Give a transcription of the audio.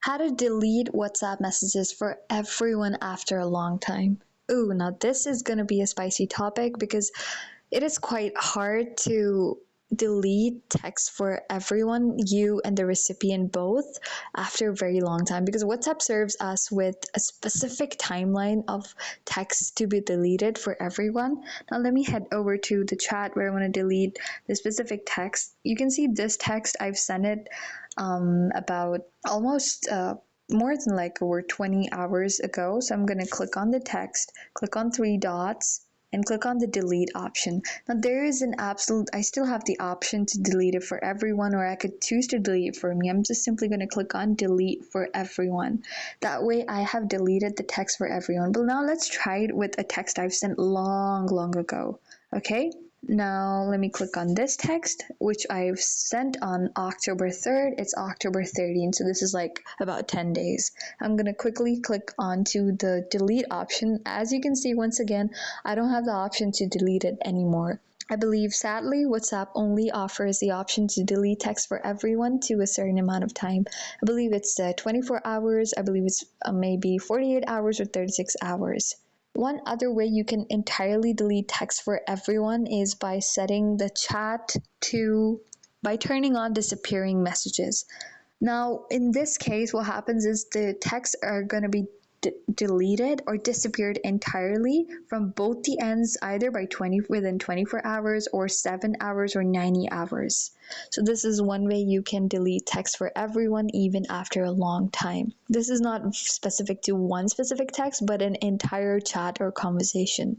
How to delete WhatsApp messages for everyone after a long time. Ooh, now this is going to be a spicy topic because it is quite hard to delete text for everyone, you and the recipient both, after a very long time, because WhatsApp serves us with a specific timeline of text to be deleted for everyone. Now let me head over to the chat where I want to delete the specific text. You can see this text, I've sent it about almost more than like over 20 hours ago. So I'm going to click on the text, click on three dots, and click on the delete option. Now there is an absolute, I still have the option to delete it for everyone, or I could choose to delete it for me. I'm just simply going to click on delete for everyone. That way I have deleted the text for everyone. But now let's try it with a text I've sent long ago. Okay? Now let me click on this text, which I've sent on October 3rd. It's October 13th, so this is like about 10 days. I'm going to quickly click onto the delete option. As you can see, once again, I don't have the option to delete it anymore. I believe, sadly, WhatsApp only offers the option to delete text for everyone to a certain amount of time. I believe it's 24 hours, I believe it's maybe 48 hours or 36 hours. One other way you can entirely delete text for everyone is by setting the chat to, by turning on disappearing messages. Now, in this case, what happens is the texts are going to be deleted or disappeared entirely from both the ends, either by within 24 hours or 7 hours or 90 hours. So this is one way you can delete text for everyone even after a long time. This is not specific to one specific text, but an entire chat or conversation.